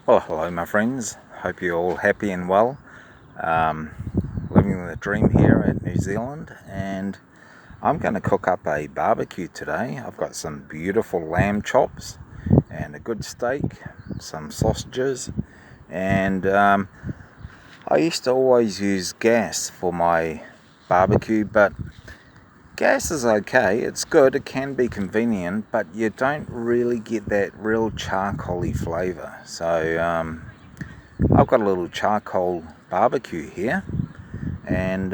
Well, hello my friends, hope you're all happy and well. Living the dream here at New Zealand, and I'm going to cook up a barbecue today. I've got some beautiful lamb chops and a good steak, some sausages, and I used to always use gas for my barbecue, but gas is okay, it's good, it can be convenient, but you don't really get that real charcoaly flavour. So I've got a little charcoal barbecue here, and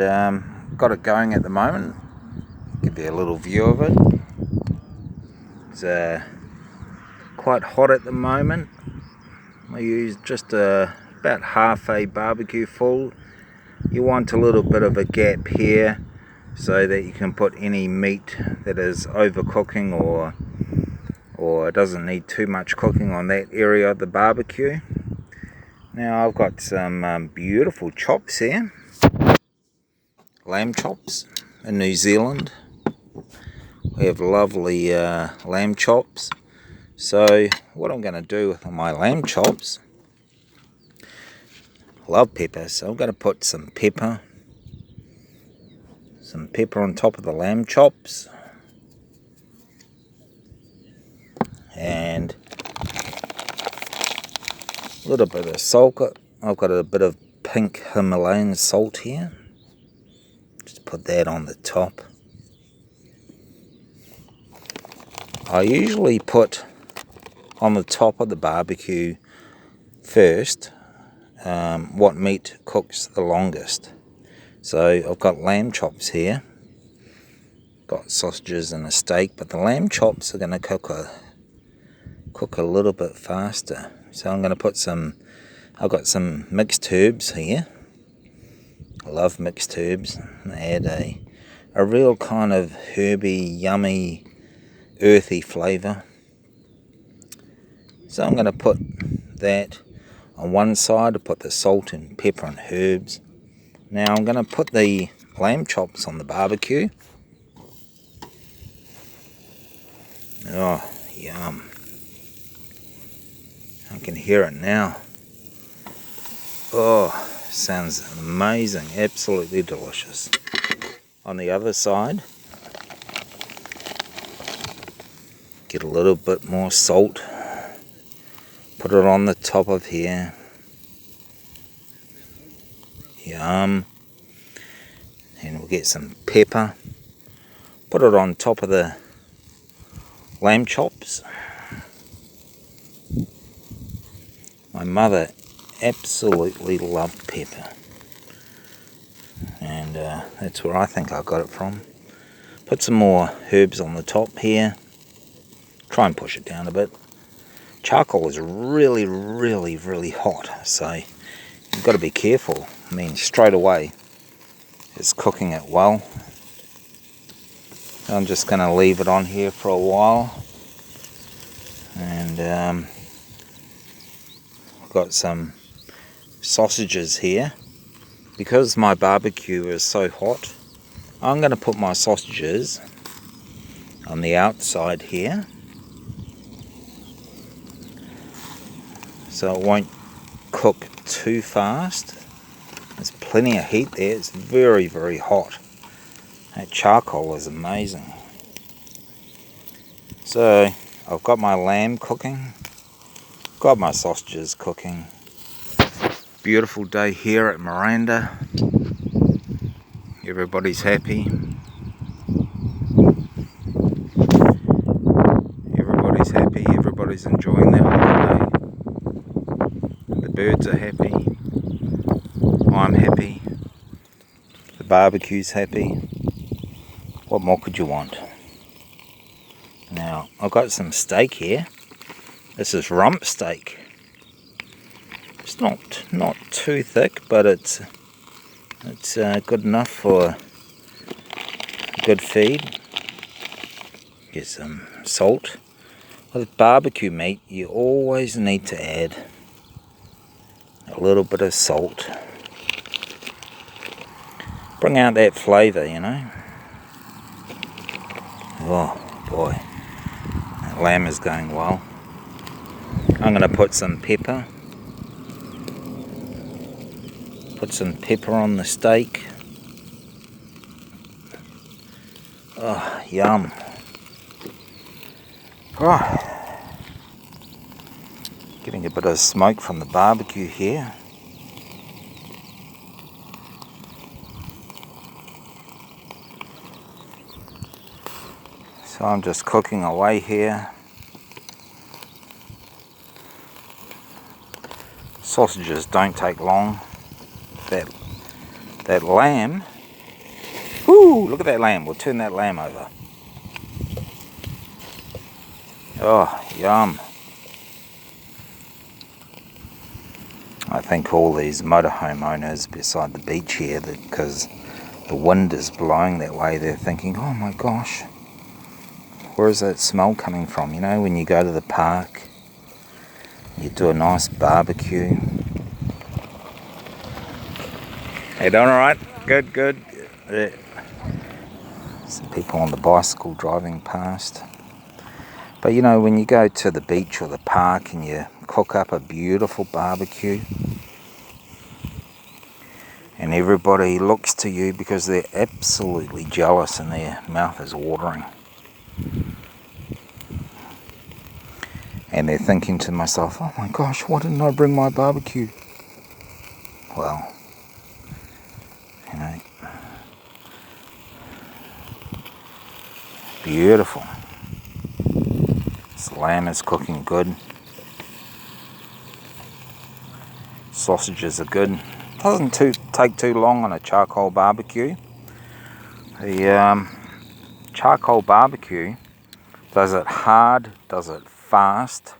got it going at the moment. Give you a little view of it. It's quite hot at the moment. I use just about half a barbecue full. You want a little bit of a gap here so that you can put any meat that is overcooking or doesn't need too much cooking on that area of the barbecue. Now I've got some beautiful chops here, lamb chops in New Zealand. We have lovely lamb chops. So what I'm going to do with my lamb chops, I love pepper, so I'm going to put some pepper on top of the lamb chops, and a little bit of salt. I've got a bit of pink Himalayan salt here. Just put that on the top. I usually put on the top of the barbecue first what meat cooks the longest. So I've got lamb chops here, got sausages and a steak, but the lamb chops are going to cook a little bit faster. So I'm going to put I've got some mixed herbs here. I love mixed herbs. They add a real kind of herby, yummy, earthy flavour. So I'm going to put that on one side. I put the salt and pepper and herbs. Now I'm going to put the lamb chops on the barbecue. Oh, yum. I can hear it now. Oh, sounds amazing, absolutely delicious. On the other side, get a little bit more salt. Put it on the top of here. Yum. And we'll get some pepper. Put it on top of the lamb chops. My mother absolutely loved pepper, and that's where I think I got it from. Put some more herbs on the top here. Try and push it down a bit. Charcoal is really, really, really hot, so you've got to be careful. I mean, straight away it's cooking it well. I'm just going to leave it on here for a while, and I've got some sausages here. Because my barbecue is so hot, I'm going to put my sausages on the outside here, so it won't cook too fast. There's plenty of heat there. It's very, very hot. That charcoal is amazing. So I've got my lamb cooking, got my sausages cooking. Beautiful day here at Miranda. Everybody's happy. Everybody's happy. Everybody's enjoying their holiday. The birds are happy. I'm happy. The barbecue's happy. What more could you want? Now, I've got some steak here. This is rump steak. It's not too thick, but it's good enough for a good feed. Get some salt. With barbecue meat, you always need to add a little bit of salt. Bring out that flavour, you know. Oh boy, that lamb is going well. I'm going to put some pepper Put some pepper on the steak. Oh, yum. Oh, getting a bit of smoke from the barbecue here. So I'm just cooking away here. Sausages don't take long. That lamb. Ooh, look at that lamb. We'll turn that lamb over. Oh, yum. I think all these motorhome owners beside the beach here, because the wind is blowing that way, they're thinking, oh my gosh, where is that smell coming from? You know, when you go to the park, you do a nice barbecue. Hey, doing alright? Good, good. Yeah. Some people on the bicycle driving past. But you know, when you go to the beach or the park and you cook up a beautiful barbecue, and everybody looks to you because they're absolutely jealous and their mouth is watering. And they're thinking to myself, oh my gosh, why didn't I bring my barbecue? Well, you know, beautiful. This lamb is cooking good. Sausages are good. Doesn't take too long on a charcoal barbecue. The charcoal barbecue does it hard, does it fast.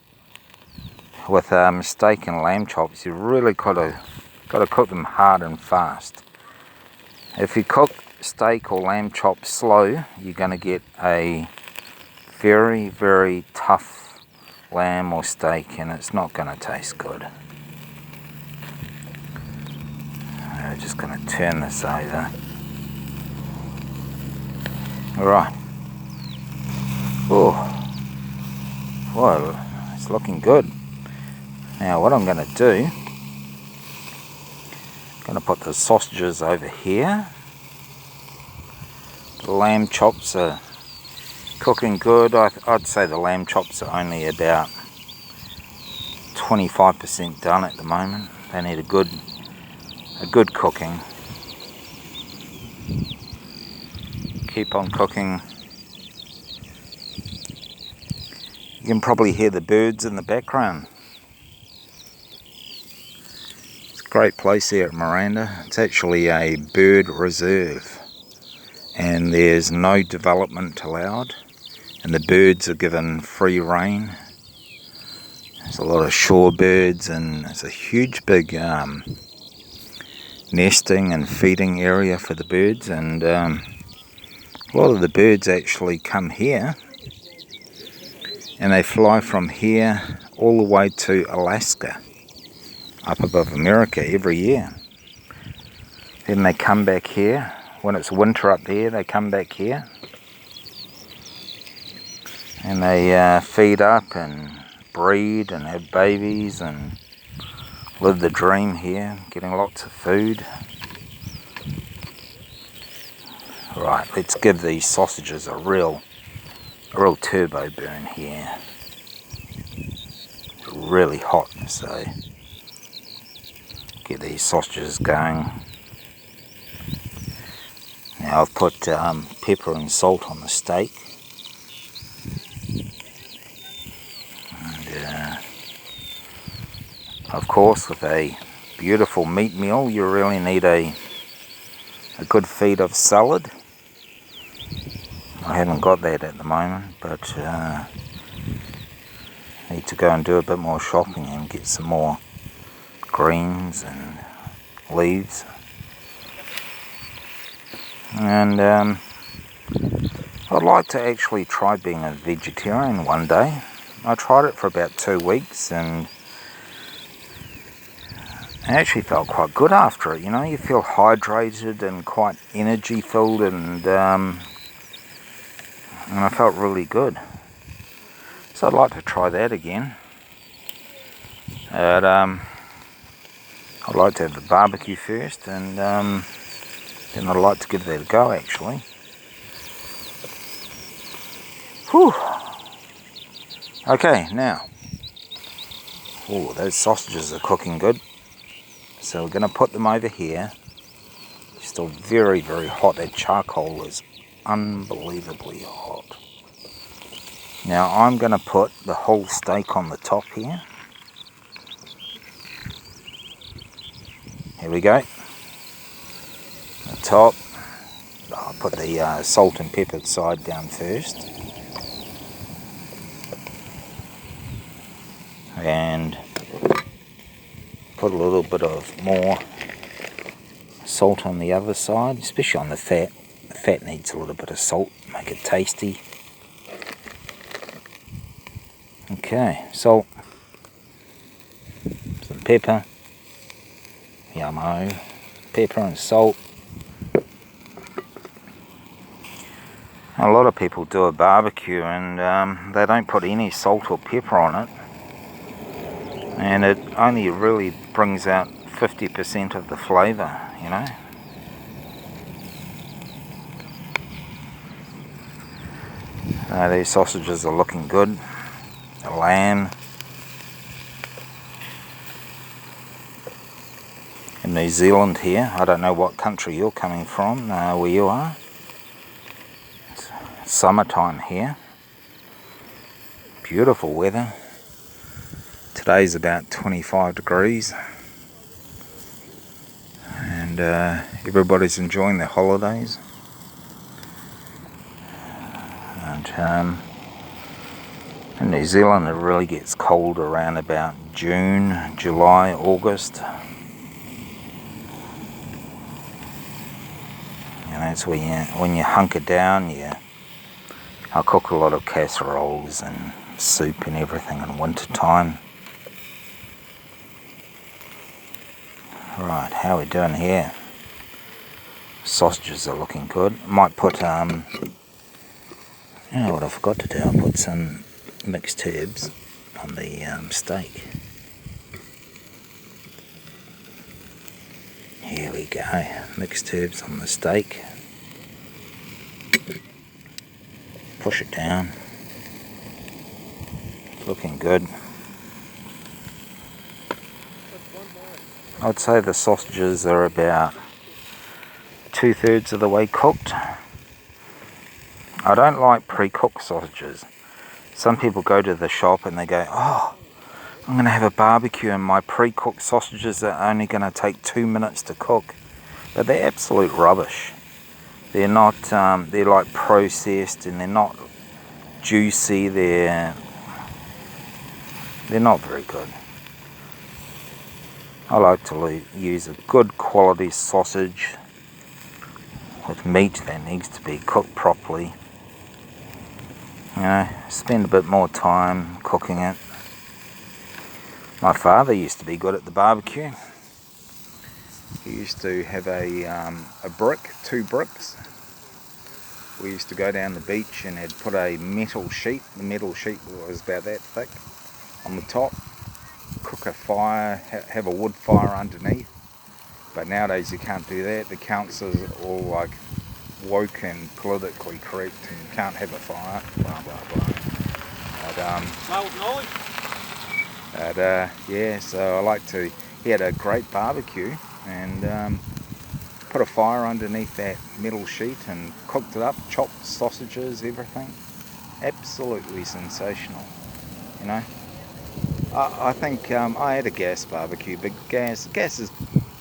With steak and lamb chops, you really got to cook them hard and fast. If you cook steak or lamb chops slow, you're going to get a very, very tough lamb or steak, and it's not going to taste good. I'm just going to turn this over. Alright. Oh, whoa, it's looking good. Now what I'm going to do, I'm going to put the sausages over here. The lamb chops are cooking good. I'd say the lamb chops are only about 25% done at the moment. They need a good cooking. Keep on cooking. You can probably hear the birds in the background. It's a great place here at Miranda. It's actually a bird reserve, and there's no development allowed, and the birds are given free rein. There's a lot of shorebirds, and it's a huge big nesting and feeding area for the birds, and a lot of the birds actually come here, and they fly from here all the way to Alaska, up above America, every year. Then they come back here. When it's winter up there, they come back here, and they feed up and breed and have babies and live the dream here, getting lots of food. Right, let's give these sausages a real turbo burn here. It's really hot, so get these sausages going. Now I've put pepper and salt on the steak. And of course, with a beautiful meat meal, you really need a good feed of salad. I haven't got that at the moment, but need to go and do a bit more shopping and get some more greens and leaves. And I'd like to actually try being a vegetarian one day. I tried it for about 2 weeks, and I actually felt quite good after it. You know, you feel hydrated and quite energy filled, and I felt really good. So I'd like to try that again. But I'll I'd like to have the barbecue first, and then I'd like to give that a go actually. Whew. Okay, now, oh, those sausages are cooking good. So we're going to put them over here. Still very, very hot. That charcoal is unbelievably hot. Now I'm going to put the whole steak on the top here. Here we go. The top. I'll put the salt and pepper side down first. And put a little bit of more salt on the other side, especially on the fat. The fat needs a little bit of salt, make it tasty. Okay, salt, some pepper, yummo, pepper and salt. A lot of people do a barbecue and they don't put any salt or pepper on it, and it only really brings out 50% of the flavour, you know. These sausages are looking good. The lamb. In New Zealand here, I don't know what country you're coming from, where you are. It's summertime here. Beautiful weather. Today's about 25 degrees. And everybody's enjoying their holidays. And in New Zealand it really gets cold around about June, July, August. And that's when you hunker down. I cook a lot of casseroles and soup and everything in winter time. Right, how are we doing here? Sausages are looking good. Might put you know what I forgot to do? I'll put some mixed herbs on the steak. Here we go, mixed herbs on the steak. Push it down. It's looking good. I'd say the sausages are about 2/3 of the way cooked. I don't like pre-cooked sausages. Some people go to the shop and they go, oh, I'm going to have a barbecue and my pre-cooked sausages are only going to take 2 minutes to cook. But they're absolute rubbish. They're not, they're like processed and they're not juicy. They're not very good. I like to use a good quality sausage with meat that needs to be cooked properly. You know, spend a bit more time cooking it. My father used to be good at the barbecue. He used to have a brick, 2 bricks. We used to go down the beach and he'd put a metal sheet. The metal sheet was about that thick on the top. Cook a fire, have a wood fire underneath. But nowadays you can't do that. The councils are all like woke and politically correct and you can't have a fire, blah blah blah. But yeah, so I like to. He had a great barbecue and put a fire underneath that metal sheet and cooked it up, chopped sausages, everything. Absolutely sensational, you know. I think I had a gas barbecue, but gas is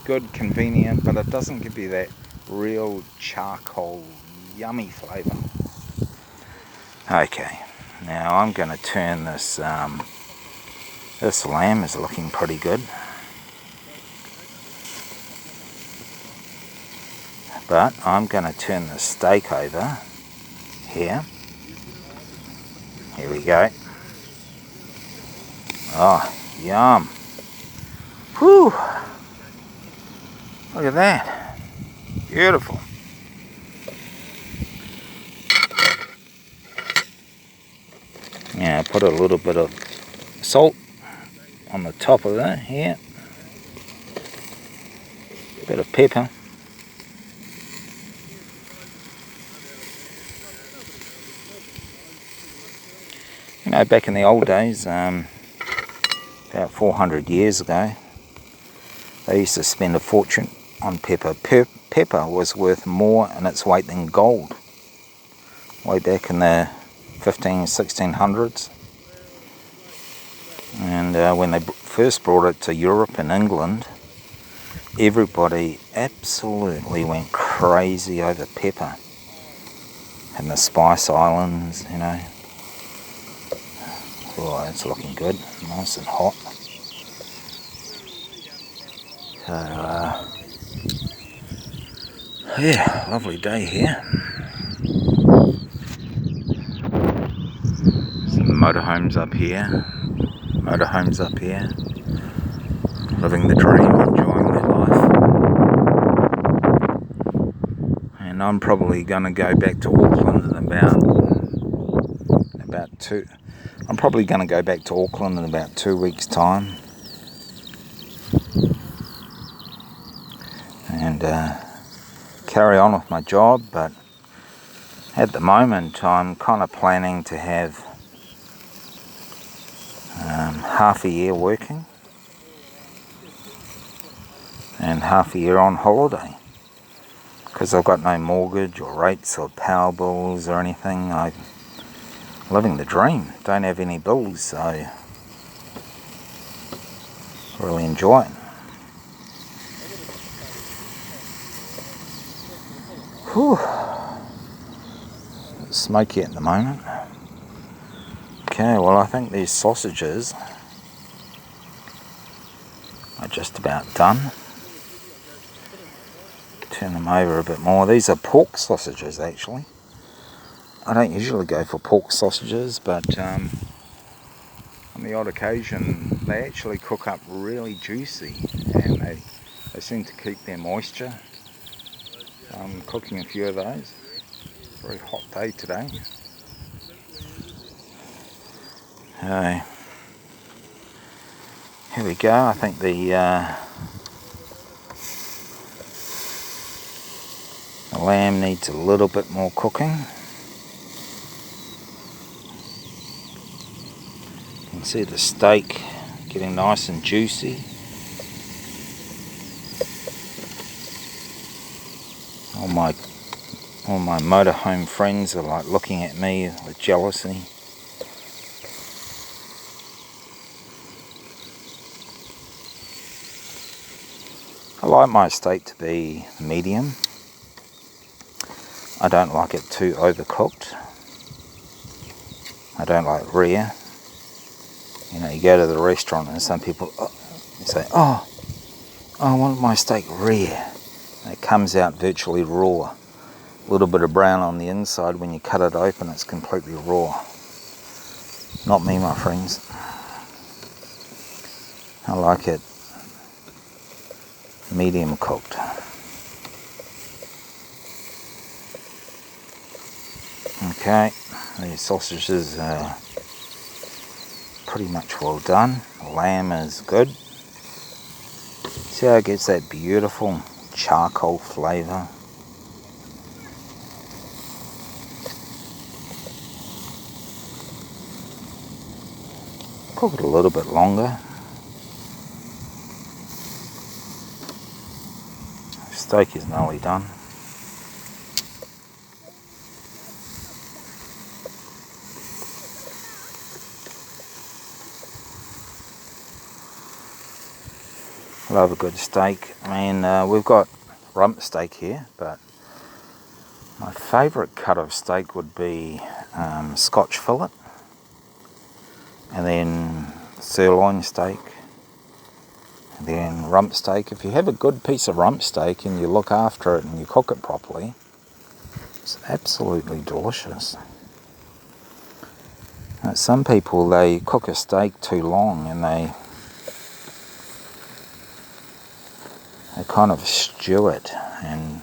good, convenient, but it doesn't give you that real charcoal yummy flavour. Okay, now I'm going to turn this. This lamb is looking pretty good, but I'm going to turn the steak over here. Here we go. Oh, yum! Whew! Look at that. Beautiful. Yeah, put a little bit of salt on the top of that here. bit of pepper. You know, back in the old days, about 400 years ago, they used to spend a fortune on pepper. Pepper was worth more in its weight than gold. Way back in the 1600s. And when they first brought it to Europe and England, everybody absolutely went crazy over pepper. And the Spice Islands, you know. Oh, it's looking good, nice and hot. So, yeah, lovely day here. Some motorhomes up here. Living the dream, enjoying their life. And I'm probably going to go back to Auckland in I'm probably going to go back to Auckland in about 2 weeks' time. And carry on with my job, but at the moment I'm kind of planning to have half a year working and half a year on holiday, because I've got no mortgage or rates or power bills or anything. I'm living the dream, don't have any bills, so really enjoy it. Whew. It's smoky at the moment. Okay, well, I think these sausages are just about done. Turn them over a bit more. These are pork sausages, actually. I don't usually go for pork sausages, but on the odd occasion they actually cook up really juicy, and they seem to keep their moisture. I'm cooking a few of those. Very hot day today. Here we go. I think the lamb needs a little bit more cooking. You can see the steak getting nice and juicy. All my motorhome friends are like looking at me with jealousy. I like my steak to be medium. I don't like it too overcooked. I don't like rare. You know, you go to the restaurant and some people say, oh, I want my steak rare. And it comes out virtually raw. A little bit of brown on the inside. When you cut it open, it's completely raw. Not me, my friends. I like it medium cooked. Okay, these sausages are pretty much well done. The lamb is good. See how it gets that beautiful charcoal flavour. Cook it a little bit longer. Steak is nearly done. Love a good steak. I mean, we've got rump steak here, but my favourite cut of steak would be Scotch fillet, and then sirloin steak, and then rump steak. If you have a good piece of rump steak and you look after it and you cook it properly, it's absolutely delicious. Some people, they cook a steak too long and they kind of stew it and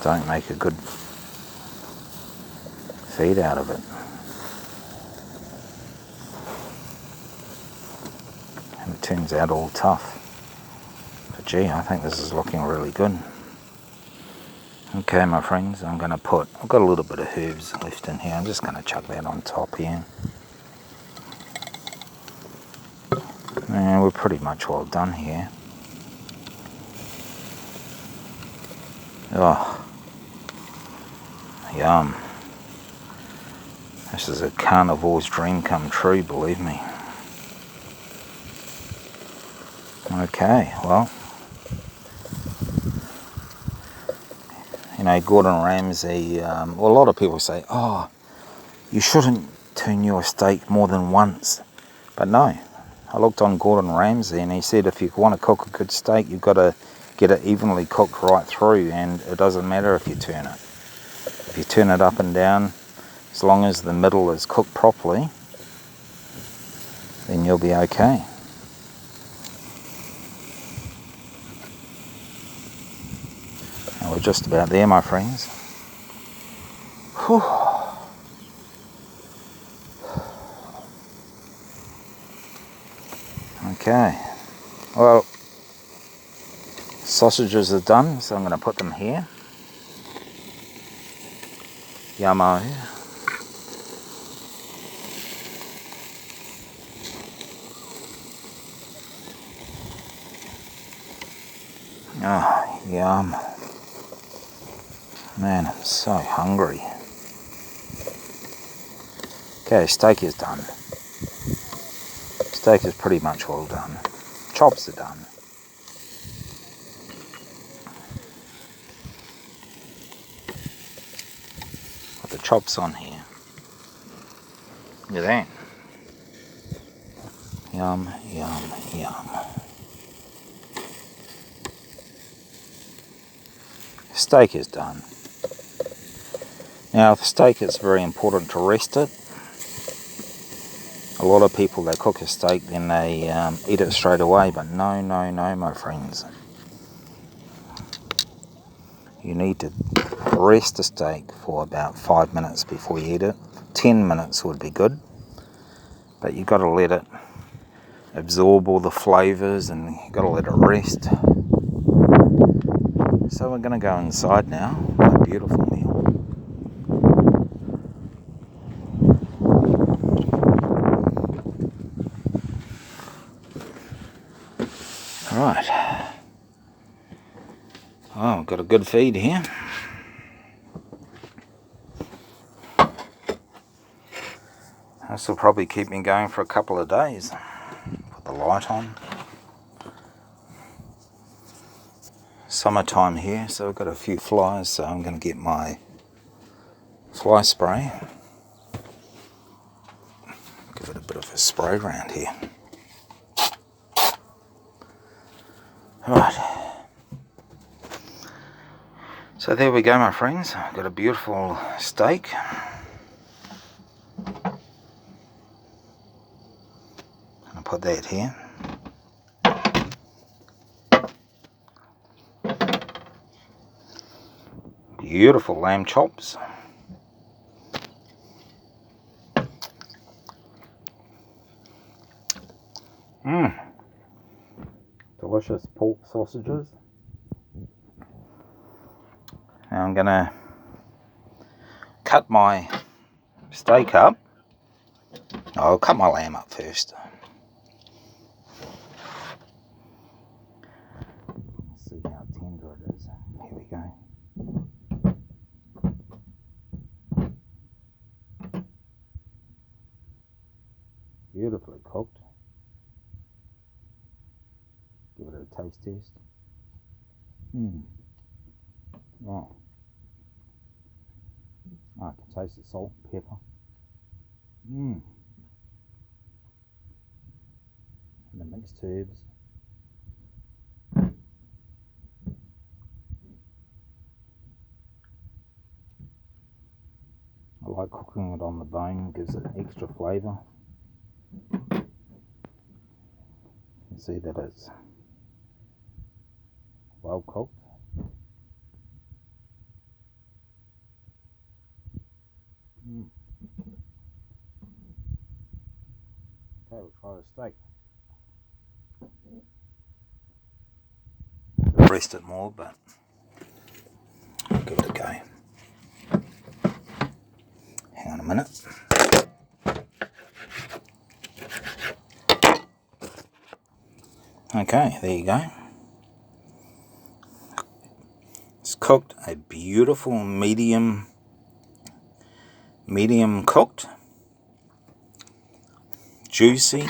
don't make a good feed out of it. And it turns out all tough. But gee, I think this is looking really good. Okay, my friends, I've got a little bit of herbs left in here. I'm just going to chuck that on top here. And we're pretty much all done here. Oh, yum. This is a carnivore's dream come true, believe me. Okay, well, you know, Gordon Ramsay, well, a lot of people say, oh, you shouldn't turn your steak more than once. But no, I looked on Gordon Ramsay and he said if you want to cook a good steak, you've got to get it evenly cooked right through, and it doesn't matter if you turn it. If you turn it up and down, as long as the middle is cooked properly, then you'll be okay. And we're just about there, my friends. Whew. Okay, well, sausages are done, so I'm going to put them here. Yummo. Oh, yum. Man, I'm so hungry. Okay, steak is done. Steak is pretty much all done. Chops are done. Put the chops on here. Look at that. Yum, yum, yum. Steak is done. Now, the steak, it's very important to rest it. A lot of people, they cook a steak, then they eat it straight away, but no, no, no, my friends. You need to rest the steak for about 5 minutes before you eat it. 10 minutes would be good, but you've got to let it absorb all the flavours and you've got to let it rest. So we're going to go inside now. A beautiful meal. Right. Oh, got a good feed here. This will probably keep me going for a couple of days. Put the light on. Summertime here, so I've got a few flies, so I'm going to get my fly spray. Give it a bit of a spray around here. Right. So there we go, my friends. I've got a beautiful steak. I'll put that here. Beautiful lamb chops. Delicious pork sausages. Now I'm going to cut my steak up. I'll cut my lamb up first. See how tender it is. Here we go. Beautifully cooked. Give it a taste test. Oh. I can taste the salt and pepper. And the mixed herbs. I like cooking it on the bone, gives it extra flavour. You can see that it's well cooked. Okay, we'll try the steak. rest it more, but I'll give it a go. Hang on a minute. Okay, there you go. It's cooked a beautiful medium cooked, juicy,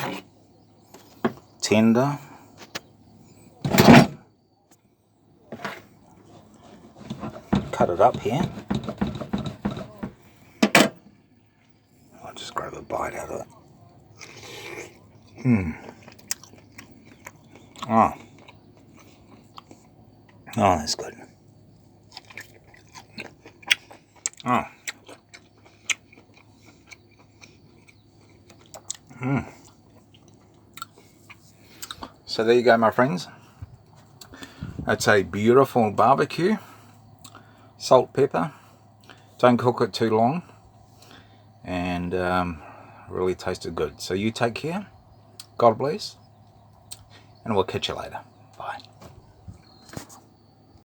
tender. Cut it up here. I'll just grab a bite out of it. Oh, that's good. Oh. So there you go, my friends. That's a beautiful barbecue. Salt, pepper. Don't cook it too long. And really tasted good. So you take care. God bless. And we'll catch you later.